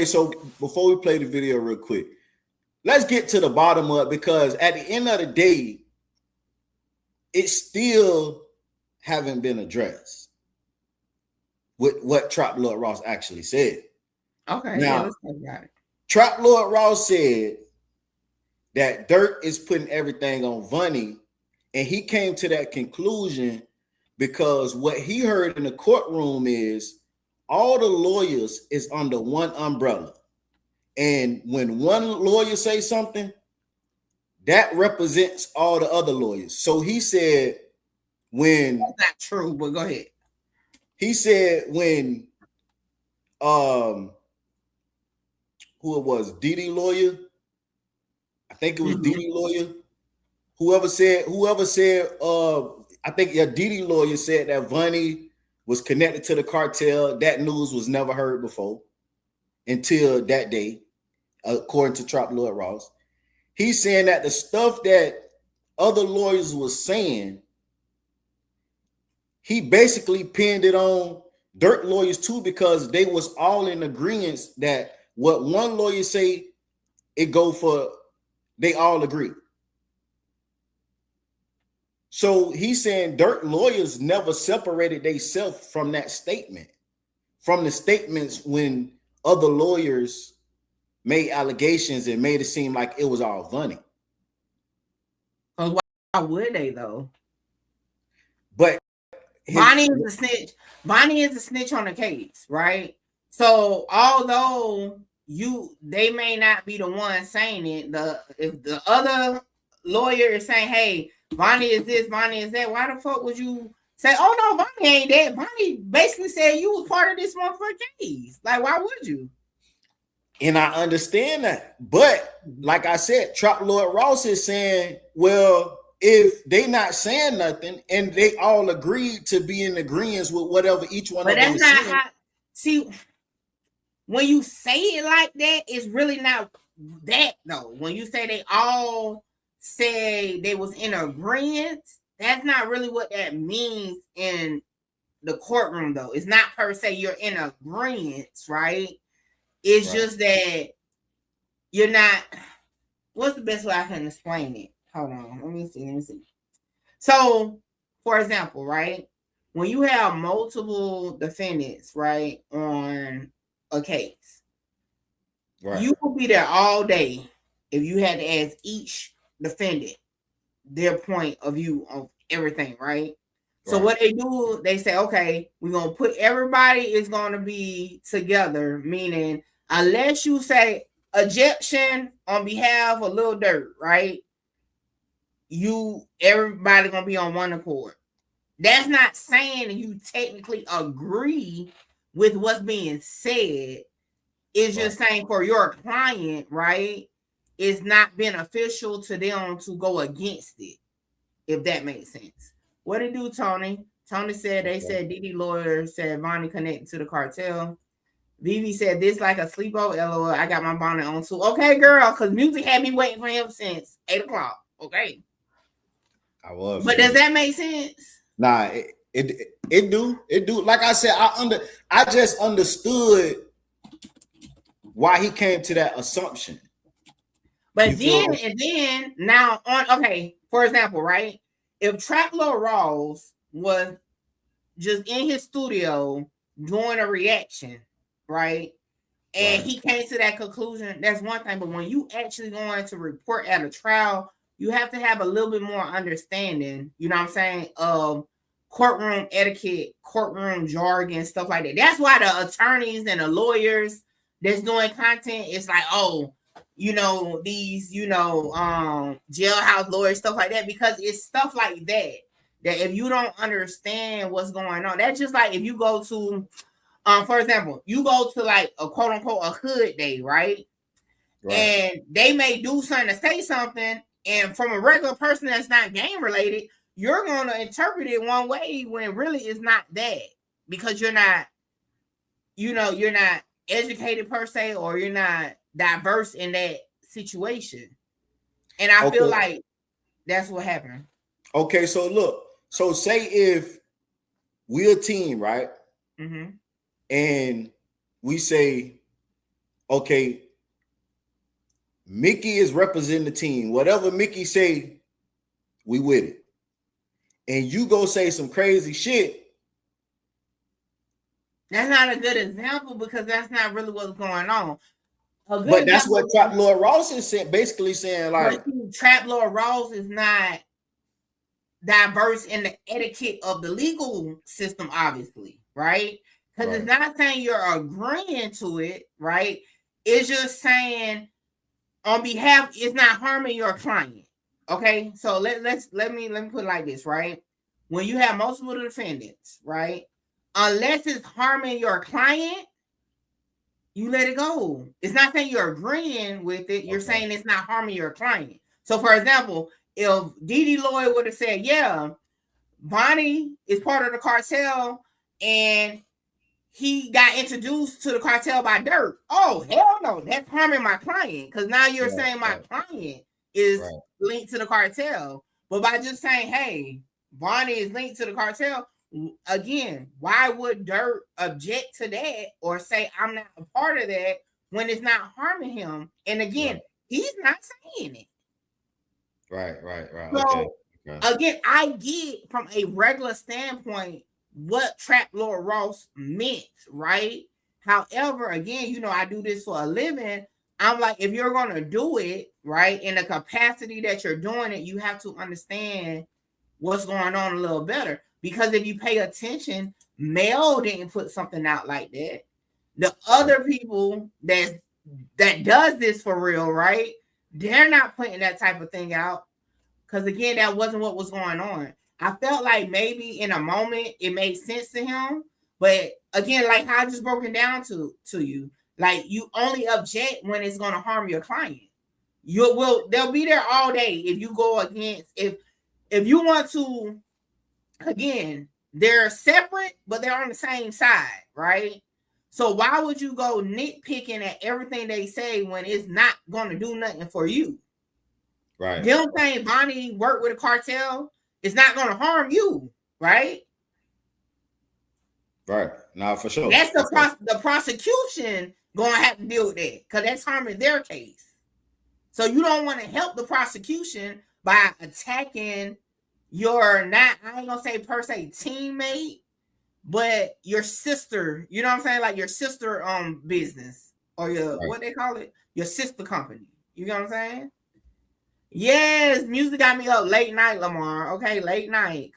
so before we play the video real quick, let's get to the bottom of it, because at the end of the day, it still haven't been addressed with what Trap Lord Ross actually said. Okay, yeah, Now, let's talk about it. Trap Lord Ross said that Dirt is putting everything on Vonnie, and he came to that conclusion because what he heard in the courtroom is all the lawyers is under one umbrella. And when one lawyer says something, that represents all the other lawyers. So he said when That's not true, but go ahead. he said when who it was, Didi lawyer, I think it was Didi lawyer, whoever said I think Didi lawyer said that Vonnie was connected to the cartel. That news was never heard before until that day, according to Trap Lord Ross. He's saying that the stuff that other lawyers was saying, he basically pinned it on Dirt lawyers too, because they was all in agreement that what one lawyer say, it go for, they all agree. So he's saying Dirt lawyers never separated themselves from that statement, from the statements when other lawyers made allegations and made it seem like it was all Vonnie. Because why would they though? But Vonnie is a snitch. Vonnie is a snitch on the case, right? So although they may not be the one saying it, if the other lawyer is saying, "Hey, Vonnie is this, Vonnie is that," why the fuck would you say, "Oh no, Vonnie ain't that"? Vonnie basically said you was part of this motherfucking case. Like, why would you? And I understand that, but like I said, Trap Lord Ross is saying, well, if they not saying nothing and they all agreed to be in agreement with whatever each one but of them that's not saying, how. See, when you say it like that, it's really not that though. When you say they all say they was in agreement, that's not really what that means in the courtroom though. It's not per se you're in agreement, right? It's right. Just that you're not. What's the best way I can explain it? Hold on, let me see. So, for example, right, when you have multiple defendants, right, on a case, right, you will be there all day if you had to ask each defendant their point of view of everything, right? So what they do, they say, okay, we're gonna put everybody is gonna be together, meaning unless you say objection on behalf of Lil Dirt, right? Everybody gonna be on one accord. That's not saying you technically agree with what's being said. It's just saying for your client, right? It's not beneficial to them to go against it, if that makes sense. What did do, Tony? Tony said they said Didi lawyer said Vonnie connected to the cartel. Vivi said this like a sleepover. LOL. I got my bonnet on too. Okay, girl, because music had me waiting for him since 8 o'clock. Okay. I was. But does that make sense? Nah, it do. Like I said, I just understood why he came to that assumption. But then now on, okay, for example, right? If Trap Lord Ross was just in his studio doing a reaction, right? And he came to that conclusion, that's one thing. But when you actually going to report at a trial, you have to have a little bit more understanding, you know what I'm saying, of courtroom etiquette, courtroom jargon, stuff like that. That's why the attorneys and the lawyers that's doing content, it's like, oh, you know, these, you know, jailhouse lawyers, stuff like that, because it's stuff like that if you don't understand what's going on, that's just like if you go to, for example, you go to like a quote unquote a hood day, right? And they may do something to say something, and from a regular person that's not gang related, you're going to interpret it one way when really it's not that, because you're not, you know, you're not educated per se, or you're not diverse in that situation. And I feel like that's what happened. Okay, so look, so say if we're a team, right? Mm-hmm. And we say, okay, Mickey is representing the team. Whatever Mickey say, we with it. And you go say some crazy shit. That's not a good example because that's not really what's going on. But that's what Trap Lord Ross is saying, basically saying, like, Trap Lord Ross is not diverse in the etiquette of the legal system, obviously, right? Because it's not saying you're agreeing to it, right? It's just saying on behalf, it's not harming your client. Okay, so let me put it like this, right? When you have multiple defendants, right? Unless it's harming your client, you let it go. It's not saying you're agreeing with it. You're saying it's not harming your client. So, for example, if Didi Lloyd would have said, yeah, Bonnie is part of the cartel and he got introduced to the cartel by Dirt. Oh, hell no. That's harming my client. Because now you're saying my client is linked to the cartel. But by just saying, hey, Bonnie is linked to the cartel, again, why would Dirt object to that or say I'm not a part of that when it's not harming him? And again, he's not saying it. Right. So, again, I get from a regular standpoint what Trap Lord Ross meant, right? However, again, you know, I do this for a living. I'm like, if you're going to do it, right, in the capacity that you're doing it, you have to understand what's going on a little better. Because if you pay attention, Mel didn't put something out like that. The other people that does this for real, right? They're not putting that type of thing out. Because again, that wasn't what was going on. I felt like maybe in a moment it made sense to him. But again, like how I just broken down to you, like you only object when it's going to harm your client. They'll be there all day if you go against, if you want to. Again, they're separate, but they're on the same side, right? So why would you go nitpicking at everything they say when it's not going to do nothing for you? Right. Them saying Bonnie worked with a cartel, it's not going to harm you, right? Right. Now, for sure. That's the prosecution going to have to deal with that because that's harming their case. So you don't want to help the prosecution by attacking your I ain't gonna say per se teammate, but your sister, you know what I'm saying? Like your sister business or your what they call it, your sister company. You know what I'm saying? Yes, music got me up late night, Lamar. Okay, late night.